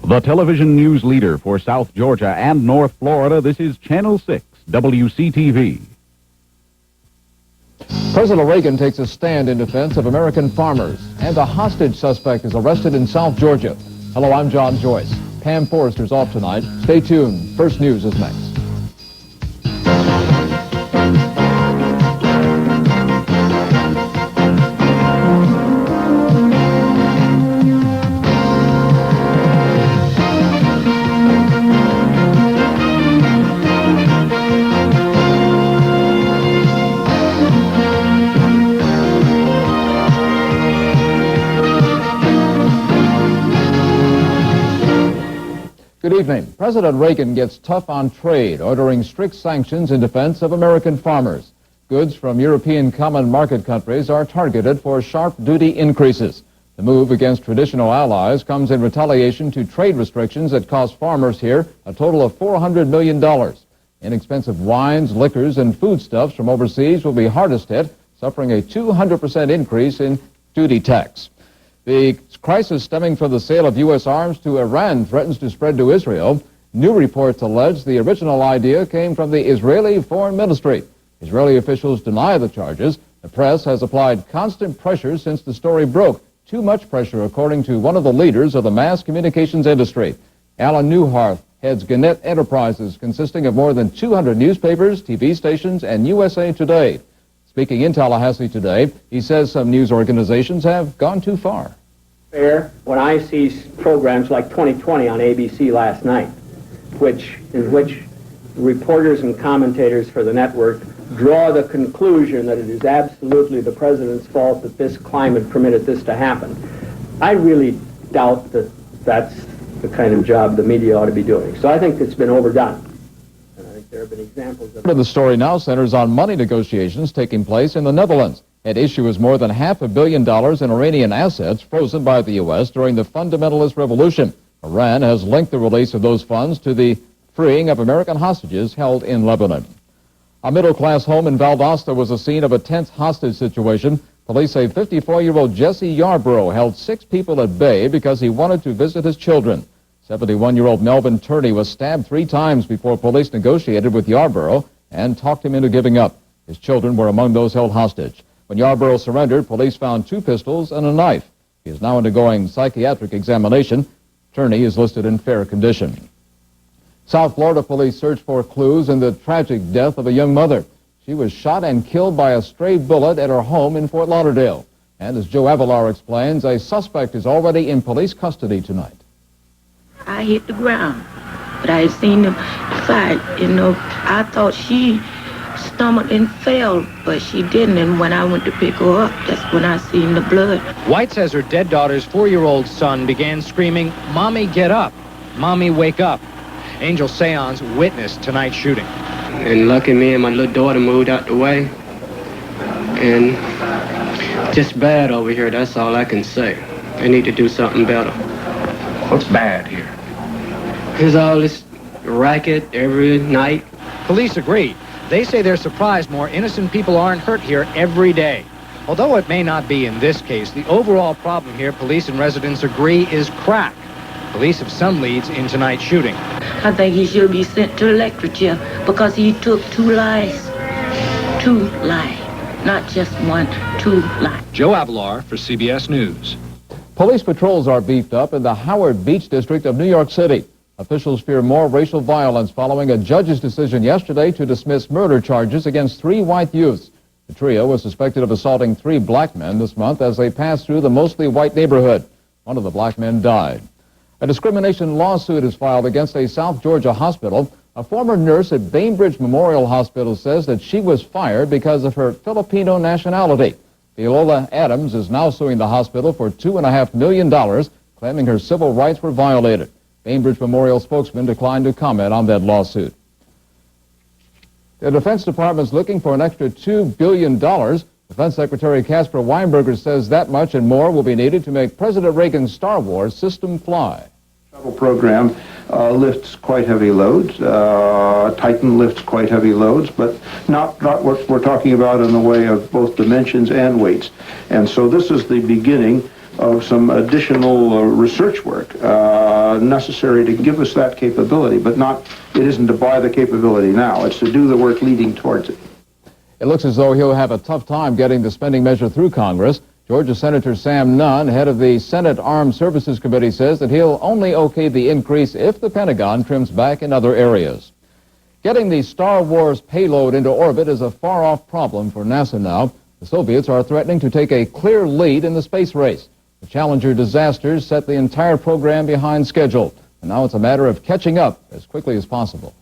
The television news leader for South Georgia and North Florida, this is Channel 6, WCTV. President Reagan takes a stand in defense of American farmers, and a hostage suspect is arrested in South Georgia. Hello, I'm John Joyce. Pam Forrester's off tonight. Stay tuned. First News is next. Good evening. President Reagan gets tough on trade, ordering strict sanctions in defense of American farmers. Goods from European common market countries are targeted for sharp duty increases. The move against traditional allies comes in retaliation to trade restrictions that cost farmers here a total of $400 million. Inexpensive wines, liquors, and foodstuffs from overseas will be hardest hit, suffering a 200% increase in duty tax. The crisis stemming from the sale of U.S. arms to Iran threatens to spread to Israel. New reports allege the original idea came from the Israeli Foreign Ministry. Israeli officials deny the charges. The press has applied constant pressure since the story broke. Too much pressure, according to one of the leaders of the mass communications industry. Alan Newhart heads Gannett Enterprises, consisting of more than 200 newspapers, TV stations, and USA Today. Speaking in Tallahassee today, he says some news organizations have gone too far. Fair when I see programs like 2020 on ABC last night, in which reporters and commentators for the network draw the conclusion that it is absolutely the president's fault that this climate permitted this to happen. I really doubt that that's the kind of job the media ought to be doing. So I think it's been overdone. And I think there have been examples of... The story now centers on money negotiations taking place in the Netherlands. At issue is more than $500 million in Iranian assets frozen by the U.S. during the fundamentalist revolution. Iran has linked the release of those funds to the freeing of American hostages held in Lebanon. A middle-class home in Valdosta was the scene of a tense hostage situation. Police say 54-year-old Jesse Yarborough held 6 people at bay because he wanted to visit his children. 71-year-old Melvin Turney was stabbed 3 times before police negotiated with Yarborough and talked him into giving up. His children were among those held hostage. When Yarborough surrendered, police found 2 pistols and a knife. He is now undergoing psychiatric examination. Turney is listed in fair condition. South Florida police search for clues in the tragic death of a young mother. She was shot and killed by a stray bullet at her home in Fort Lauderdale. And as Joe Avalar explains, a suspect is already in police custody tonight. I hit the ground, but I had seen him fight. I thought she stumbled and fell, but she didn't, and when I went to pick her up, that's when I seen the blood. White says her dead daughter's 4-year-old son began screaming, "Mommy, get up! Mommy, wake up!" Angel Seance witnessed tonight's shooting. And lucky me and my little daughter moved out the way, and just bad over here, that's all I can say. They need to do something better. What's bad here? There's all this racket every night. Police agree. They say they're surprised more innocent people aren't hurt here every day. Although it may not be in this case, the overall problem here, police and residents agree, is crack. Police have some leads in tonight's shooting. I think he should be sent to electric chair because he took 2 lives. 2 lives. Not just 1, 2 lives. Joe Avalar for CBS News. Police patrols are beefed up in the Howard Beach district of New York City. Officials fear more racial violence following a judge's decision yesterday to dismiss murder charges against 3 white youths. The trio was suspected of assaulting 3 black men this month as they passed through the mostly white neighborhood. One of the black men died. A discrimination lawsuit is filed against a South Georgia hospital. A former nurse at Bainbridge Memorial Hospital says that she was fired because of her Filipino nationality. Viola Adams is now suing the hospital for $2.5 million, claiming her civil rights were violated. Bainbridge Memorial spokesman declined to comment on that lawsuit. The Defense Department is looking for an extra $2 billion. Defense Secretary Casper Weinberger says that much and more will be needed to make President Reagan's Star Wars system fly. Shuttle program lifts quite heavy loads. Titan lifts quite heavy loads, but not what we're talking about in the way of both dimensions and weights. And so this is the beginning. of some additional research work necessary to give us that capability, but it isn't to buy the capability now. It's to do the work leading towards it. It looks as though he'll have a tough time getting the spending measure through Congress. Georgia Senator Sam Nunn, head of the Senate Armed Services Committee, says that he'll only okay the increase if the Pentagon trims back in other areas. Getting the Star Wars payload into orbit is a far-off problem for NASA now. The Soviets are threatening to take a clear lead in the space race. The Challenger disasters set the entire program behind schedule, and now it's a matter of catching up as quickly as possible.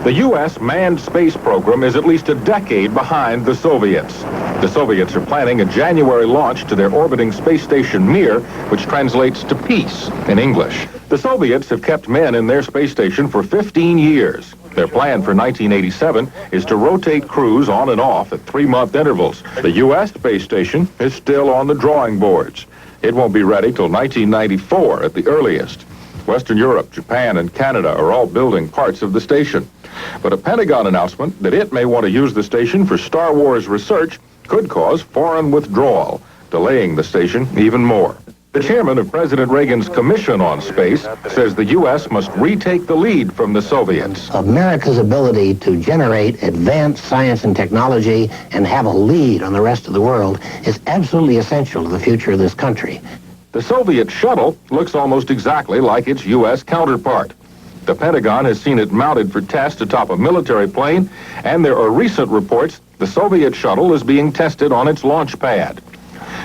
The U.S. manned space program is at least a decade behind the Soviets. The Soviets are planning a January launch to their orbiting space station Mir, which translates to peace in English. The Soviets have kept men in their space station for 15 years. Their plan for 1987 is to rotate crews on and off at 3-month intervals. The U.S. space station is still on the drawing boards. It won't be ready till 1994 at the earliest. Western Europe, Japan, and Canada are all building parts of the station. But a Pentagon announcement that it may want to use the station for Star Wars research could cause foreign withdrawal, delaying the station even more. The chairman of President Reagan's Commission on Space says the U.S. must retake the lead from the Soviets. America's ability to generate advanced science and technology and have a lead on the rest of the world is absolutely essential to the future of this country. The Soviet shuttle looks almost exactly like its U.S. counterpart. The Pentagon has seen it mounted for test atop a military plane, and there are recent reports the Soviet shuttle is being tested on its launch pad.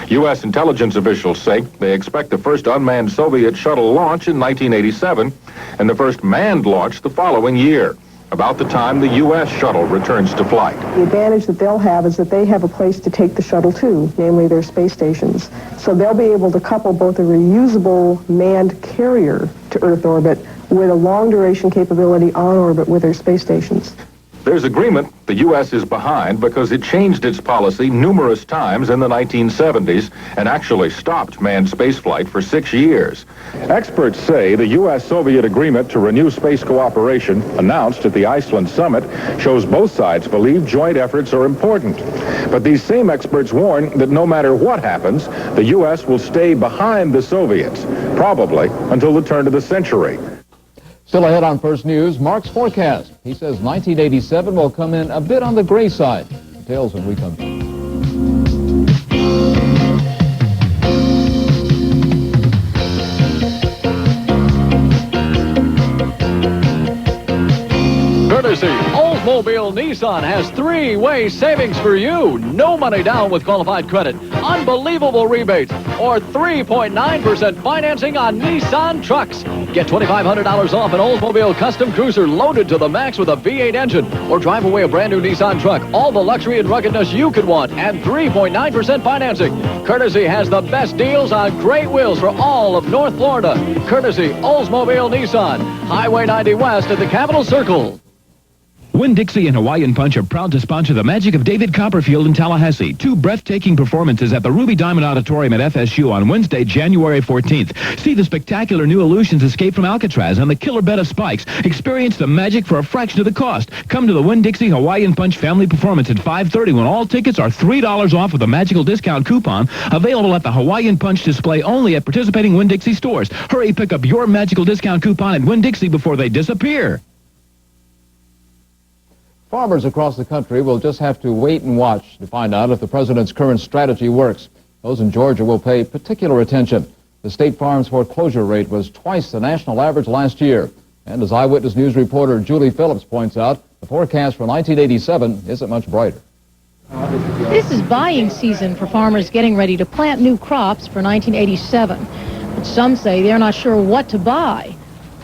U.S. intelligence officials say they expect the first unmanned Soviet shuttle launch in 1987 and the first manned launch the following year, about the time the U.S. shuttle returns to flight. The advantage that they'll have is that they have a place to take the shuttle to, namely their space stations. So they'll be able to couple both a reusable manned carrier to Earth orbit with a long-duration capability on orbit with their space stations. There's agreement the U.S. is behind because it changed its policy numerous times in the 1970s and actually stopped manned spaceflight for 6 years. Experts say the U.S.-Soviet agreement to renew space cooperation, announced at the Iceland summit, shows both sides believe joint efforts are important. But these same experts warn that no matter what happens, the U.S. will stay behind the Soviets, probably until the turn of the century. Still ahead on First News, Mark's forecast. He says 1987 will come in a bit on the gray side. Details when we come back. Courtesy, Oldsmobile Nissan has three-way savings for you. No money down with qualified credit, unbelievable rebates, or 3.9% financing on Nissan trucks. Get $2,500 off an Oldsmobile Custom Cruiser loaded to the max with a V8 engine, or drive away a brand new Nissan truck. All the luxury and ruggedness you could want, and 3.9% financing. Courtesy has the best deals on great wheels for all of North Florida. Courtesy, Oldsmobile Nissan, Highway 90 West at the Capitol Circle. Winn-Dixie and Hawaiian Punch are proud to sponsor the Magic of David Copperfield in Tallahassee. 2 breathtaking performances at the Ruby Diamond Auditorium at FSU on Wednesday, January 14th. See the spectacular new illusions Escape from Alcatraz and the killer bed of spikes. Experience the magic for a fraction of the cost. Come to the Winn-Dixie Hawaiian Punch family performance at 5:30 when all tickets are $3 off with a magical discount coupon available at the Hawaiian Punch display only at participating Winn-Dixie stores. Hurry, pick up your magical discount coupon at Winn-Dixie before they disappear. Farmers across the country will just have to wait and watch to find out if the president's current strategy works. Those in Georgia will pay particular attention. The state farm's foreclosure rate was twice the national average last year. And as Eyewitness News reporter Julie Phillips points out, the forecast for 1987 isn't much brighter. This is buying season for farmers getting ready to plant new crops for 1987. But some say they're not sure what to buy.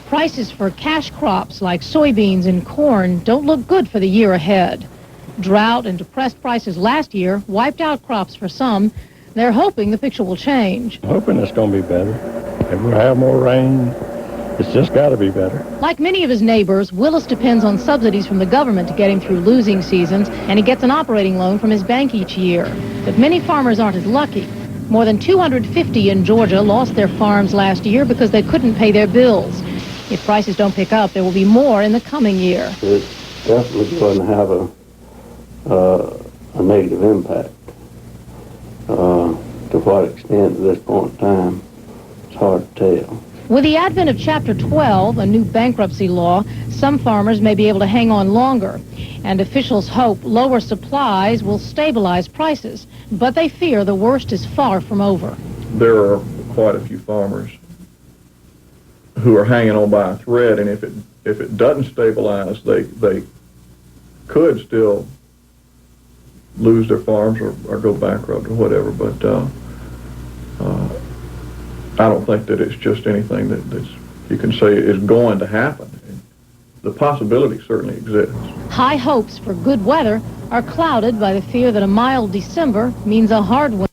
Prices for cash crops like soybeans and corn don't look good for the year ahead. Drought and depressed prices last year wiped out crops for some. They're hoping the picture will change. Hoping it's going to be better. If we have more rain, it's just got to be better. Like many of his neighbors, Willis depends on subsidies from the government to get him through losing seasons, and he gets an operating loan from his bank each year. But many farmers aren't as lucky. More than 250 in Georgia lost their farms last year because they couldn't pay their bills. If prices don't pick up, there will be more in the coming year. It's definitely going to have a negative impact. To what extent at this point in time, it's hard to tell. With the advent of Chapter 12, a new bankruptcy law, some farmers may be able to hang on longer, and officials hope lower supplies will stabilize prices, but they fear the worst is far from over. There are quite a few farmers who are hanging on by a thread, and if it doesn't stabilize, they could still lose their farms or go bankrupt or whatever, but I don't think that it's just anything that's you can say is going to happen. The possibility certainly exists. High hopes for good weather are clouded by the fear that a mild December means a hard one.